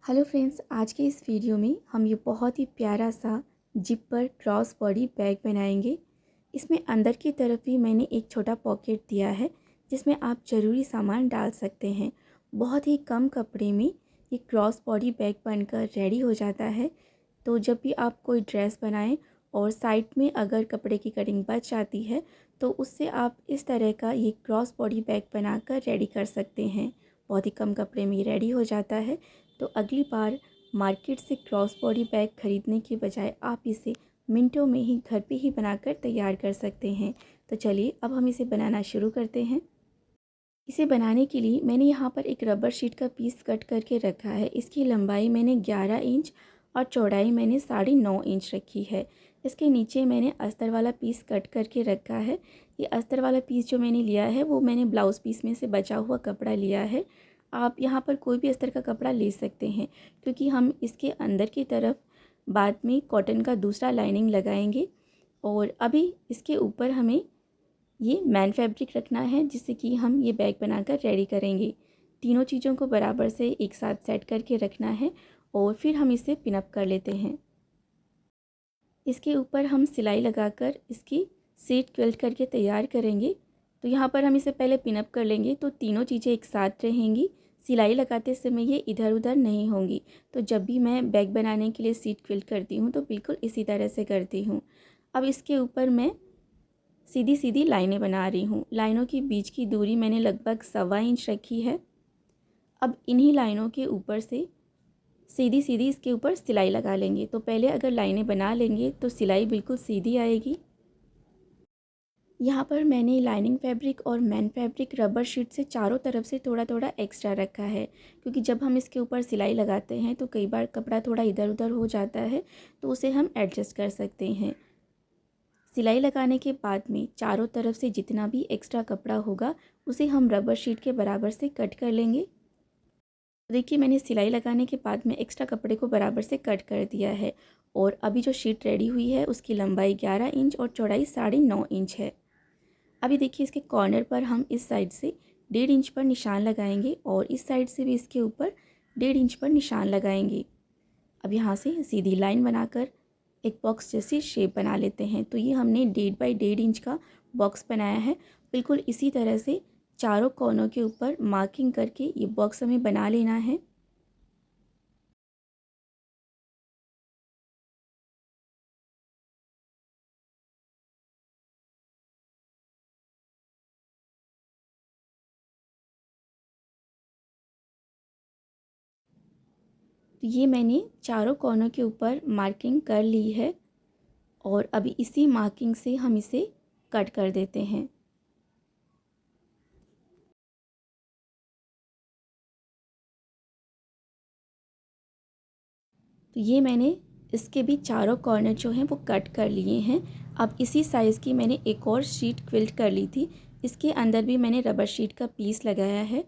Hello friends, आज के इस वीडियो में हम ये बहुत ही प्यारा सा जिपर क्रॉस बॉडी बैग बनाएंगे। इसमें अंदर की तरफ भी मैंने एक छोटा पॉकेट दिया है जिसमें आप ज़रूरी सामान डाल सकते हैं। बहुत ही कम कपड़े में ये क्रॉस बॉडी बैग बनकर रेडी हो जाता है। तो जब भी आप कोई ड्रेस बनाएं और साइड में अगर कपड़े की कटिंग बच जाती है तो उससे आप इस तरह का ये क्रॉस बॉडी बैग बनाकर रेडी कर सकते हैं। बहुत ही कम कपड़े में ये रेडी हो जाता है। तो अगली बार मार्केट से क्रॉस बॉडी बैग ख़रीदने के बजाय आप इसे मिनटों में ही घर पे ही बनाकर तैयार कर सकते हैं। तो चलिए अब हम इसे बनाना शुरू करते हैं। इसे बनाने के लिए मैंने यहाँ पर एक रबर शीट का पीस कट करके रखा है। इसकी लंबाई मैंने 11 इंच और चौड़ाई मैंने 9.5 इंच रखी है। इसके नीचे मैंने अस्तर वाला पीस कट करके रखा है। ये अस्तर वाला पीस जो मैंने लिया है वो मैंने ब्लाउज़ पीस में से बचा हुआ कपड़ा लिया है। आप यहाँ पर कोई भी अस्तर का कपड़ा ले सकते हैं क्योंकि हम इसके अंदर की तरफ बाद में कॉटन का दूसरा लाइनिंग लगाएंगे। और अभी इसके ऊपर हमें ये मैन फैब्रिक रखना है जिससे कि हम ये बैग बनाकर रेडी करेंगे। तीनों चीज़ों को बराबर से एक साथ सेट करके रखना है और फिर हम इसे पिनअप कर लेते हैं। इसके ऊपर हम सिलाई लगाकर इसकी सीट क्विल्ट करके तैयार करेंगे। तो यहाँ पर हम इसे पहले पिनअप कर लेंगे तो तीनों चीज़ें एक साथ रहेंगी। सिलाई लगाते समय ये इधर उधर नहीं होंगी। तो जब भी मैं बैग बनाने के लिए सीट क्विल्ट करती हूँ तो बिल्कुल इसी तरह से करती हूँ। अब इसके ऊपर मैं सीधी सीधी लाइनें बना रही हूँ। लाइनों के बीच की दूरी मैंने लगभग 1.25 इंच रखी है। अब इन्हीं लाइनों के ऊपर से सीधी सीधी इसके ऊपर सिलाई लगा लेंगे। तो पहले अगर लाइनें बना लेंगे तो सिलाई बिल्कुल सीधी आएगी। यहाँ पर मैंने लाइनिंग फैब्रिक और मैन फैब्रिक रबर शीट से चारों तरफ से थोड़ा थोड़ा एक्स्ट्रा रखा है क्योंकि जब हम इसके ऊपर सिलाई लगाते हैं तो कई बार कपड़ा थोड़ा इधर उधर हो जाता है, तो उसे हम एडजस्ट कर सकते हैं। सिलाई लगाने के बाद में चारों तरफ से जितना भी एक्स्ट्रा कपड़ा होगा उसे हम रबर शीट के बराबर से कट कर लेंगे। देखिए मैंने सिलाई लगाने के बाद में एक्स्ट्रा कपड़े को बराबर से कट कर दिया है और अभी जो शीट रेडी हुई है उसकी लंबाई 11 इंच और चौड़ाई 9.5 इंच है। अभी देखिए इसके कॉर्नर पर हम इस साइड से 1.5 इंच पर निशान लगाएंगे और इस साइड से भी इसके ऊपर 1.5 इंच पर निशान लगाएंगे। अब यहाँ से सीधी लाइन बनाकर एक बॉक्स जैसी शेप बना लेते हैं। तो ये हमने 1.5 बाई 1.5 इंच का बॉक्स बनाया है। बिल्कुल इसी तरह से चारों कोनों के ऊपर मार्किंग करके ये बॉक्स हमें बना लेना है। तो ये मैंने चारों कोनों के ऊपर मार्किंग कर ली है और अभी इसी मार्किंग से हम इसे कट कर देते हैं। तो ये मैंने इसके भी चारों कॉर्नर जो हैं वो कट कर लिए हैं। अब इसी साइज़ की मैंने एक और शीट क्विल्ट कर ली थी। इसके अंदर भी मैंने रबर शीट का पीस लगाया है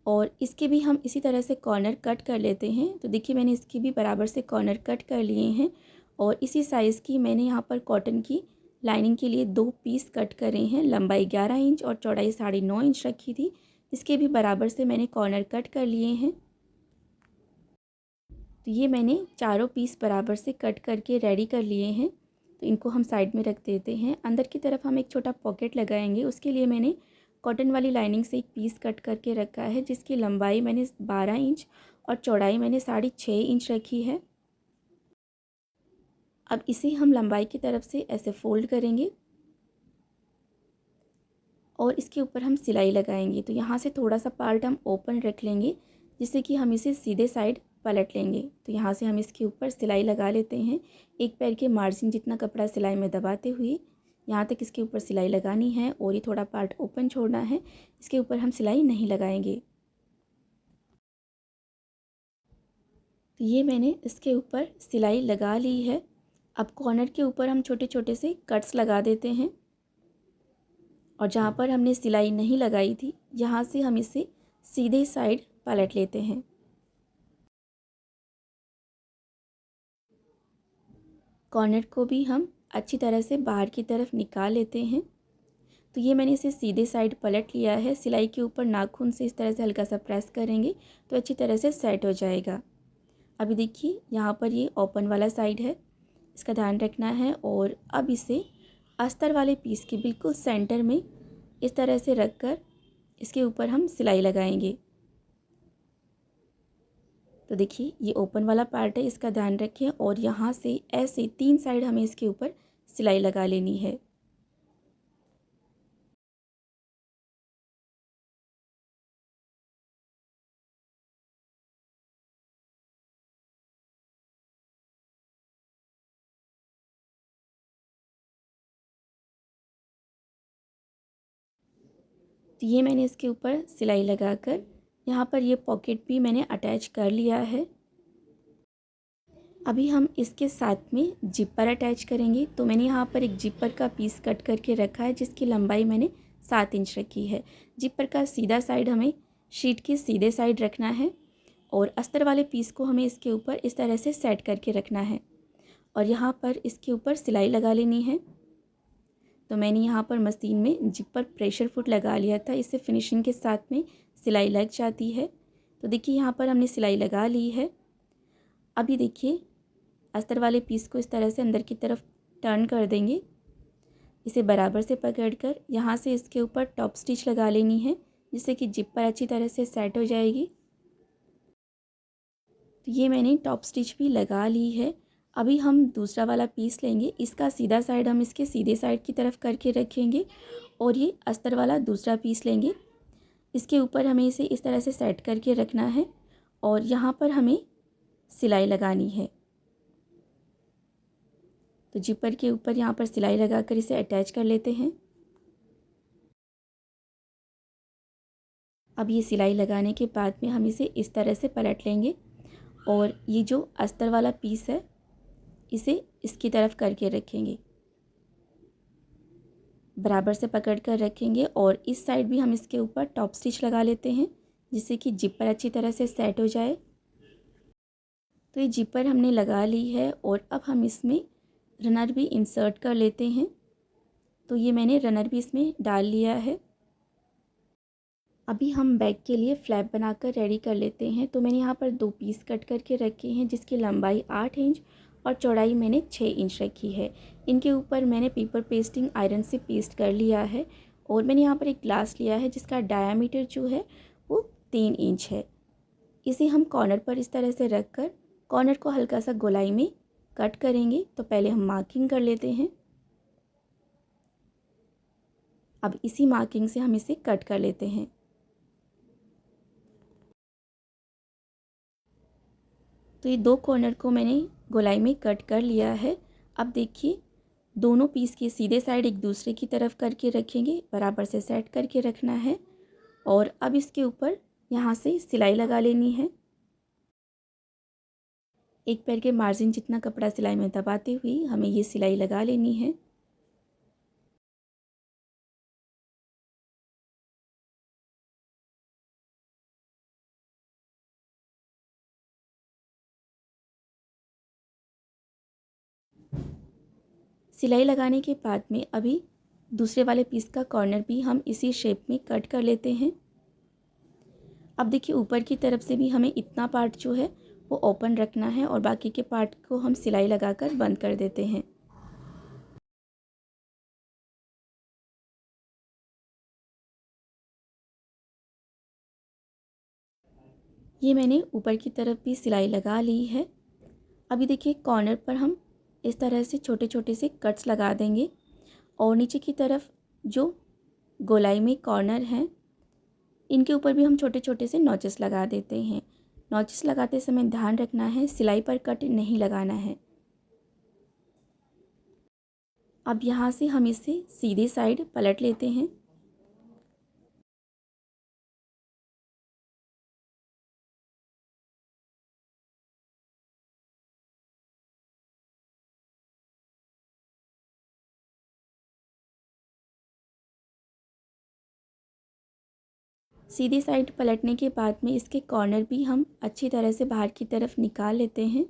और इसके भी हम इसी तरह से कॉर्नर कट कर लेते हैं। तो देखिए मैंने इसके भी बराबर से कॉर्नर कट कर लिए हैं और इसी साइज़ की मैंने यहाँ पर कॉटन की लाइनिंग के लिए 2 पीस कट करे हैं। लंबाई 11 इंच और चौड़ाई 9.5 इंच रखी थी। इसके भी बराबर से मैंने कॉर्नर कट कर लिए हैं। तो ये मैंने चारों पीस बराबर से कट करके रेडी कर लिए हैं। तो इनको हम साइड में रख देते हैं। अंदर की तरफ हम एक छोटा पॉकेट लगाएंगे। उसके लिए मैंने कॉटन वाली लाइनिंग से एक पीस कट करके रखा है जिसकी लंबाई मैंने 12 इंच और चौड़ाई मैंने 6.5 इंच रखी है। अब इसे हम लंबाई की तरफ से ऐसे फोल्ड करेंगे और इसके ऊपर हम सिलाई लगाएंगे। तो यहाँ से थोड़ा सा पार्ट हम ओपन रख लेंगे जिससे कि हम इसे सीधे साइड पलट लेंगे। तो यहाँ से हम इसके ऊपर सिलाई लगा लेते हैं। एक पैर के मार्जिन जितना कपड़ा सिलाई में दबाते हुए यहाँ तक इसके ऊपर सिलाई लगानी है और ये थोड़ा पार्ट ओपन छोड़ना है। इसके ऊपर हम सिलाई नहीं लगाएंगे। तो ये मैंने इसके ऊपर सिलाई लगा ली है। अब कॉर्नर के ऊपर हम छोटे छोटे से कट्स लगा देते हैं और जहाँ पर हमने सिलाई नहीं लगाई थी यहाँ से हम इसे सीधे साइड पलट लेते हैं। कॉर्नर को भी हम अच्छी तरह से बाहर की तरफ निकाल लेते हैं। तो ये मैंने इसे सीधे साइड पलट लिया है। सिलाई के ऊपर नाखून से इस तरह से हल्का सा प्रेस करेंगे तो अच्छी तरह से सेट हो जाएगा। अभी देखिए यहाँ पर ये ओपन वाला साइड है, इसका ध्यान रखना है। और अब इसे अस्तर वाले पीस के बिल्कुल सेंटर में इस तरह से रख कर इसके ऊपर हम सिलाई लगाएंगे। तो देखिए ये ओपन वाला पार्ट है, इसका ध्यान रखें। और यहाँ से ऐसे 3 साइड हमें इसके ऊपर सिलाई लगा लेनी है। तो ये मैंने इसके ऊपर सिलाई लगाकर यहाँ पर ये पॉकेट भी मैंने अटैच कर लिया है। अभी हम इसके साथ में जिपर अटैच करेंगे। तो मैंने यहाँ पर एक जिपर का पीस कट करके रखा है जिसकी लंबाई मैंने 7 इंच रखी है। जिपर का सीधा साइड हमें शीट के सीधे साइड रखना है और अस्तर वाले पीस को हमें इसके ऊपर इस तरह से सेट करके रखना है और यहाँ पर इसके ऊपर सिलाई लगा लेनी है। तो मैंने यहाँ पर मशीन में जिपर प्रेशर फुट लगा लिया था, इससे फिनिशिंग के साथ में सिलाई लग जाती है। तो देखिए यहाँ पर हमने सिलाई लगा ली है। अभी देखिए अस्तर वाले पीस को इस तरह से अंदर की तरफ टर्न कर देंगे, इसे बराबर से पकड़कर यहाँ से इसके ऊपर टॉप स्टिच लगा लेनी है जिससे कि जिपर अच्छी तरह से सेट हो जाएगी। तो ये मैंने टॉप स्टिच भी लगा ली है। अभी हम दूसरा वाला पीस लेंगे, इसका सीधा साइड हम इसके सीधे साइड की तरफ करके रखेंगे और ये अस्तर वाला दूसरा पीस लेंगे। इसके ऊपर हमें इसे इस तरह से सेट करके रखना है और यहाँ पर हमें सिलाई लगानी है। तो जिपर के ऊपर यहाँ पर सिलाई लगाकर इसे अटैच कर लेते हैं। अब ये सिलाई लगाने के बाद में हम इसे इस तरह से पलट लेंगे और ये जो अस्तर वाला पीस है इसे इसकी तरफ करके रखेंगे, बराबर से पकड़ कर रखेंगे और इस साइड भी हम इसके ऊपर टॉप स्टिच लगा लेते हैं जिससे कि जिपर अच्छी तरह से सेट हो जाए। तो ये जिपर हमने लगा ली है और अब हम इसमें रनर भी इंसर्ट कर लेते हैं। तो ये मैंने रनर भी इसमें डाल लिया है। अभी हम बैग के लिए फ्लैप बनाकर रेडी कर लेते हैं। तो मैंने यहाँ पर 2 पीस कट करके रखे हैं जिसकी लंबाई 8 इंच और चौड़ाई मैंने 6 इंच रखी है। इनके ऊपर मैंने पेपर पेस्टिंग आयरन से पेस्ट कर लिया है और मैंने यहाँ पर एक ग्लास लिया है जिसका डायामीटर जो है वो 3 इंच है। इसे हम कॉर्नर पर इस तरह से रख कर कॉर्नर को हल्का सा गोलाई में कट करेंगे। तो पहले हम मार्किंग कर लेते हैं। अब इसी मार्किंग से हम इसे कट कर लेते हैं। तो ये 2 कॉर्नर को मैंने गोलाई में कट कर लिया है। अब देखिए दोनों पीस के सीधे साइड एक दूसरे की तरफ करके रखेंगे, बराबर से सेट करके रखना है और अब इसके ऊपर यहाँ से सिलाई लगा लेनी है। एक पैर के मार्जिन जितना कपड़ा सिलाई में दबाते हुए हमें ये सिलाई लगा लेनी है। सिलाई लगाने के बाद में अभी दूसरे वाले पीस का कॉर्नर भी हम इसी शेप में कट कर लेते हैं। अब देखिए ऊपर की तरफ से भी हमें इतना पार्ट जो है वो ओपन रखना है और बाकी के पार्ट को हम सिलाई लगाकर बंद कर देते हैं। ये मैंने ऊपर की तरफ भी सिलाई लगा ली है। अभी देखिए कॉर्नर पर हम इस तरह से छोटे छोटे से कट्स लगा देंगे और नीचे की तरफ जो गोलाई में कॉर्नर हैं इनके ऊपर भी हम छोटे छोटे से नॉचेस लगा देते हैं। नॉचेस लगाते समय ध्यान रखना है सिलाई पर कट नहीं लगाना है। अब यहाँ से हम इसे सीधी साइड पलट लेते हैं। सीधी साइड पलटने के बाद में इसके कॉर्नर भी हम अच्छी तरह से बाहर की तरफ निकाल लेते हैं।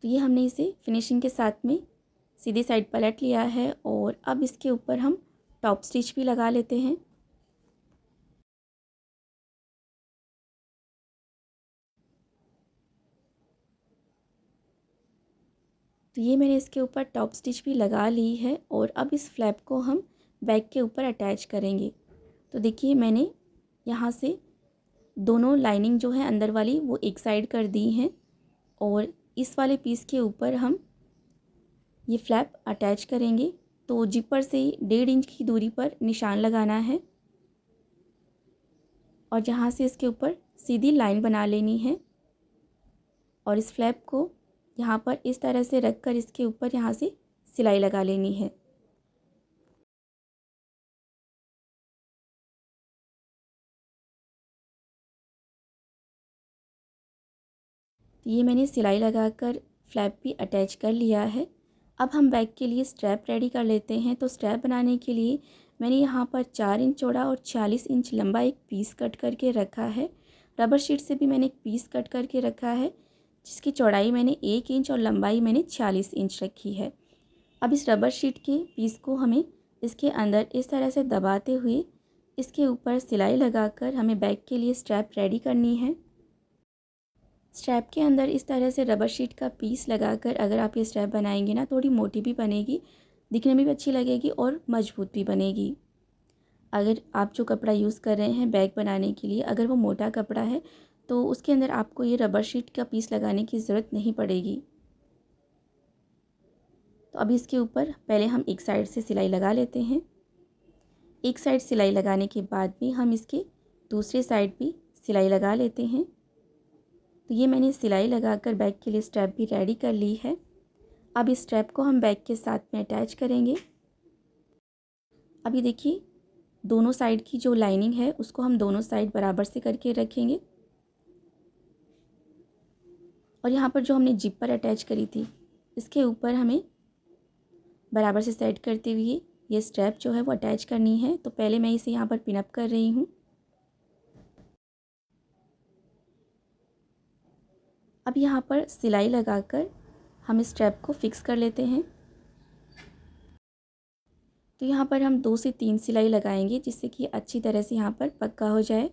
तो ये हमने इसे फिनिशिंग के साथ में सीधी साइड पलट लिया है और अब इसके ऊपर हम टॉप स्टिच भी लगा लेते हैं। तो ये मैंने इसके ऊपर टॉप स्टिच भी लगा ली है और अब इस फ्लैप को हम बैक के ऊपर अटैच करेंगे। तो देखिए मैंने यहाँ से दोनों लाइनिंग जो है अंदर वाली वो एक साइड कर दी हैं और इस वाले पीस के ऊपर हम ये फ्लैप अटैच करेंगे। तो जिपर से 1.5 इंच की दूरी पर निशान लगाना है और जहाँ से इसके ऊपर सीधी लाइन बना लेनी है और इस फ्लैप को यहाँ पर इस तरह से रख कर इसके ऊपर यहाँ से सिलाई लगा लेनी है। तो ये मैंने सिलाई लगाकर फ्लैप भी अटैच कर लिया है। अब हम बैक के लिए स्ट्रैप रेडी कर लेते हैं। तो स्ट्रैप बनाने के लिए मैंने यहाँ पर 4 इंच चौड़ा और 40 इंच लंबा एक पीस कट करके रखा है। रबर शीट से भी मैंने एक पीस कट करके रखा है जिसकी चौड़ाई मैंने 1 इंच और लंबाई मैंने 40 इंच रखी है। अब इस रबर शीट के पीस को हमें इसके अंदर इस तरह से दबाते हुए इसके ऊपर सिलाई लगाकर हमें बैक के लिए स्ट्रैप रेडी करनी है। स्ट्रैप के अंदर इस तरह से रबर शीट का पीस लगाकर अगर आप ये स्ट्रैप बनाएंगे ना, थोड़ी मोटी भी बनेगी, दिखने में भी अच्छी लगेगी और मजबूत भी बनेगी। अगर आप जो कपड़ा यूज़ कर रहे हैं बैग बनाने के लिए, अगर वो मोटा कपड़ा है तो उसके अंदर आपको ये रबर शीट का पीस लगाने की ज़रूरत नहीं पड़ेगी। तो अब इसके ऊपर पहले हम एक साइड से सिलाई लगा लेते हैं। एक साइड सिलाई लगाने के बाद भी हम इसके दूसरे साइड भी सिलाई लगा लेते हैं। तो ये मैंने सिलाई लगाकर बैग के लिए स्ट्रैप भी रेडी कर ली है। अब इस स्ट्रैप को हम बैग के साथ में अटैच करेंगे। अभी देखिए दोनों साइड की जो लाइनिंग है उसको हम दोनों साइड बराबर से करके रखेंगे और यहाँ पर जो हमने जिप पर अटैच करी थी इसके ऊपर हमें बराबर से सेट करते हुए ये स्ट्रैप जो है वो अटैच करनी है। तो पहले मैं इसे यहाँ पर पिन अप कर रही हूँ। अब यहाँ पर सिलाई लगाकर हम इस स्ट्रैप को फिक्स कर लेते हैं। तो यहाँ पर हम 2 से 3 सिलाई लगाएंगे जिससे कि अच्छी तरह से यहाँ पर पक्का हो जाए।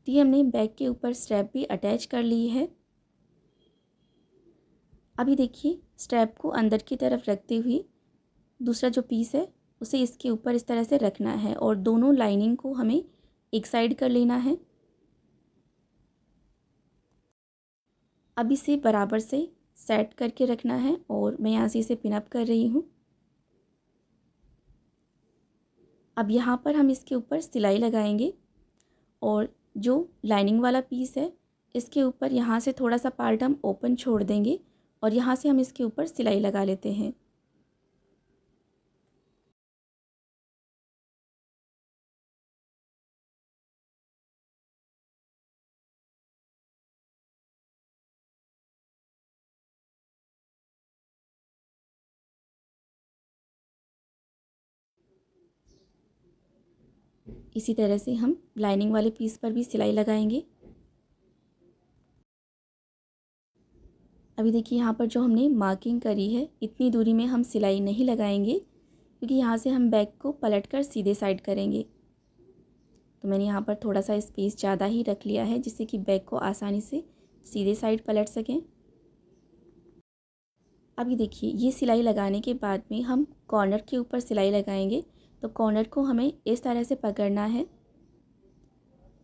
तो ये हमने बैग के ऊपर स्ट्रैप भी अटैच कर ली है। अभी देखिए स्ट्रैप को अंदर की तरफ रखते हुए दूसरा जो पीस है उसे इसके ऊपर इस तरह से रखना है और दोनों लाइनिंग को हमें एक साइड कर लेना है। अब इसे बराबर से सेट करके रखना है और मैं यहाँ से इसे पिन अप कर रही हूँ। अब यहाँ पर हम इसके ऊपर सिलाई लगाएंगे और जो लाइनिंग वाला पीस है इसके ऊपर यहाँ से थोड़ा सा पार्ट हम ओपन छोड़ देंगे और यहाँ से हम इसके ऊपर सिलाई लगा लेते हैं। इसी तरह से हम लाइनिंग वाले पीस पर भी सिलाई लगाएंगे। अभी देखिए यहाँ पर जो हमने मार्किंग करी है इतनी दूरी में हम सिलाई नहीं लगाएंगे क्योंकि यहाँ से हम बैग को पलटकर सीधे साइड करेंगे। तो मैंने यहाँ पर थोड़ा सा स्पेस ज़्यादा ही रख लिया है जिससे कि बैग को आसानी से सीधे साइड पलट सकें। अभी देखिए ये सिलाई लगाने के बाद में हम कॉर्नर के ऊपर सिलाई लगाएंगे। तो कॉर्नर को हमें इस तरह से पकड़ना है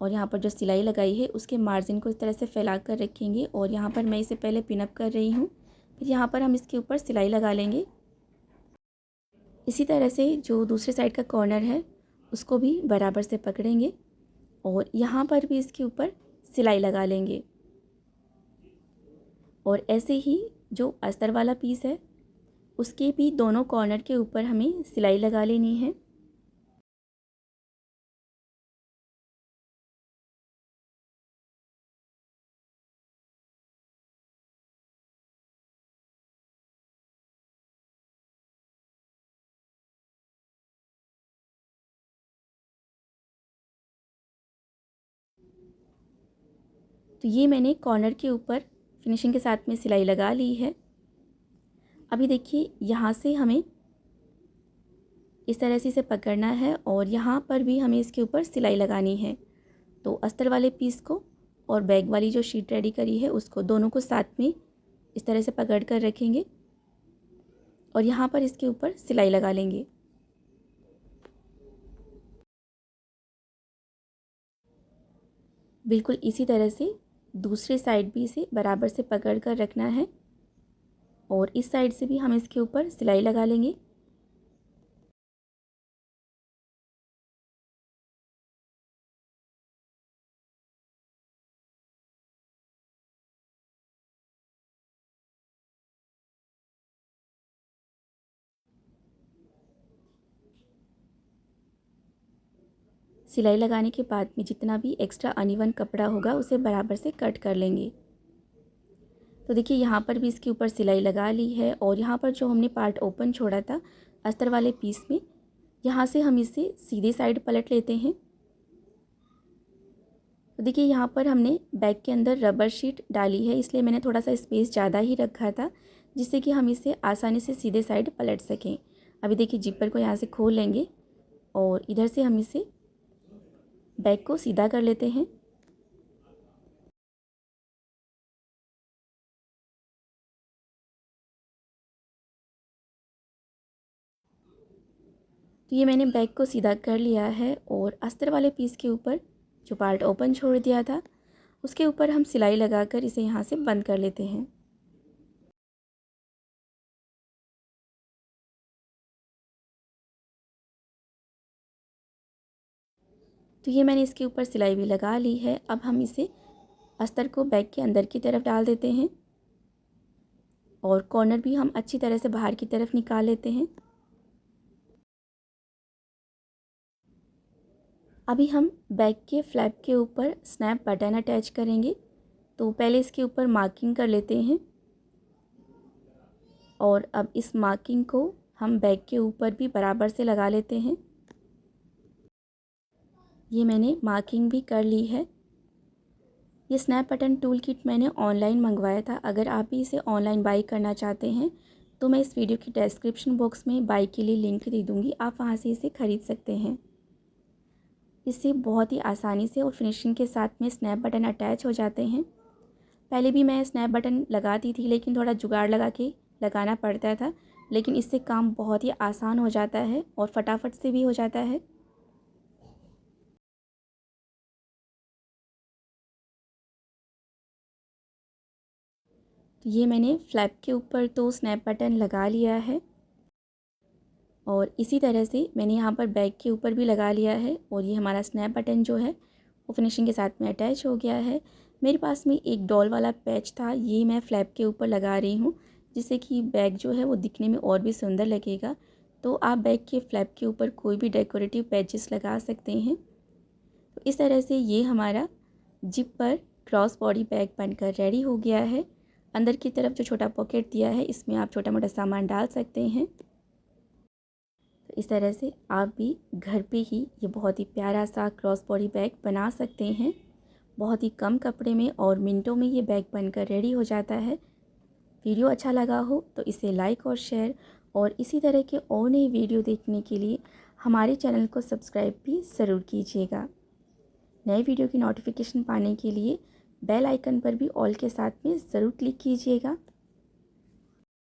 और यहाँ पर जो सिलाई लगाई है उसके मार्जिन को इस तरह से फैला कर रखेंगे और यहाँ पर मैं इसे पहले पिन अप कर रही हूँ। फिर यहाँ पर हम इसके ऊपर सिलाई लगा लेंगे। इसी तरह से जो दूसरे साइड का कॉर्नर है उसको भी बराबर से पकड़ेंगे और यहाँ पर भी इसके ऊपर सिलाई लगा लेंगे और ऐसे ही जो अस्तर वाला पीस है उसके भी दोनों कॉर्नर के ऊपर हमें सिलाई लगा लेनी है। तो ये मैंने कॉर्नर के ऊपर फिनिशिंग के साथ में सिलाई लगा ली है। अभी देखिए यहाँ से हमें इस तरह से इसे पकड़ना है और यहाँ पर भी हमें इसके ऊपर सिलाई लगानी है। तो अस्तर वाले पीस को और बैग वाली जो शीट रेडी करी है उसको दोनों को साथ में इस तरह से पकड़ कर रखेंगे और यहाँ पर इसके ऊपर सिलाई लगा लेंगे। बिल्कुल इसी तरह से दूसरे साइड भी इसे बराबर से पकड़ कर रखना है और इस साइड से भी हम इसके ऊपर सिलाई लगा लेंगे। सिलाई लगाने के बाद में जितना भी एक्स्ट्रा अनइवन कपड़ा होगा उसे बराबर से कट कर लेंगे। तो देखिए यहाँ पर भी इसके ऊपर सिलाई लगा ली है और यहाँ पर जो हमने पार्ट ओपन छोड़ा था अस्तर वाले पीस में, यहाँ से हम इसे सीधे साइड पलट लेते हैं। तो देखिए यहाँ पर हमने बैग के अंदर रबर शीट डाली है, इसलिए मैंने थोड़ा सा स्पेस ज़्यादा ही रखा था जिससे कि हम इसे आसानी से सीधे साइड पलट सकें। अभी देखिए जिपर को यहाँ से खोल लेंगे और इधर से हम इसे बैग को सीधा कर लेते हैं। तो ये मैंने बैग को सीधा कर लिया है और अस्तर वाले पीस के ऊपर जो पार्ट ओपन छोड़ दिया था उसके ऊपर हम सिलाई लगाकर इसे यहाँ से बंद कर लेते हैं। तो ये मैंने इसके ऊपर सिलाई भी लगा ली है। अब हम इसे अस्तर को बैग के अंदर की तरफ डाल देते हैं और कॉर्नर भी हम अच्छी तरह से बाहर की तरफ निकाल लेते हैं। अभी हम बैग के फ्लैप के ऊपर स्नैप बटन अटैच करेंगे। तो पहले इसके ऊपर मार्किंग कर लेते हैं और अब इस मार्किंग को हम बैग के ऊपर भी बराबर से लगा लेते हैं। ये मैंने मार्किंग भी कर ली है। ये स्नैप बटन टूल किट मैंने ऑनलाइन मंगवाया था। अगर आप भी इसे ऑनलाइन बाई करना चाहते हैं तो मैं इस वीडियो की डिस्क्रिप्शन बॉक्स में बाई के लिए लिंक दे दूँगी, आप वहाँ से इसे ख़रीद सकते हैं। इससे बहुत ही आसानी से और फिनिशिंग के साथ में स्नैप बटन अटैच हो जाते हैं। पहले भी मैं स्नैप बटन लगाती थी लेकिन थोड़ा जुगाड़ लगा के लगाना पड़ता था, लेकिन इससे काम बहुत ही आसान हो जाता है और फटाफट से भी हो जाता है। तो ये मैंने फ्लैप के ऊपर तो स्नैप बटन लगा लिया है और इसी तरह से मैंने यहाँ पर बैग के ऊपर भी लगा लिया है और ये हमारा स्नैप बटन जो है वो फिनिशिंग के साथ में अटैच हो गया है। मेरे पास में एक डॉल वाला पैच था, ये मैं फ्लैप के ऊपर लगा रही हूँ जिससे कि बैग जो है वो दिखने में और भी सुंदर लगेगा। तो आप बैग के फ्लैप के ऊपर कोई भी डेकोरेटिव पैचेस लगा सकते हैं। तो इस तरह से ये हमारा जिप पर क्रॉस बॉडी बैग बनकर रेडी हो गया है। अंदर की तरफ जो छोटा पॉकेट दिया है इसमें आप छोटा मोटा सामान डाल सकते हैं। तो इस तरह से आप भी घर पे ही ये बहुत ही प्यारा सा क्रॉस बॉडी बैग बना सकते हैं। बहुत ही कम कपड़े में और मिनटों में ये बैग बनकर रेडी हो जाता है। वीडियो अच्छा लगा हो तो इसे लाइक और शेयर और इसी तरह के और नई वीडियो देखने के लिए हमारे चैनल को सब्सक्राइब भी ज़रूर कीजिएगा। नए वीडियो की नोटिफिकेशन पाने के लिए बेल आइकन पर भी ऑल के साथ में ज़रूर क्लिक कीजिएगा।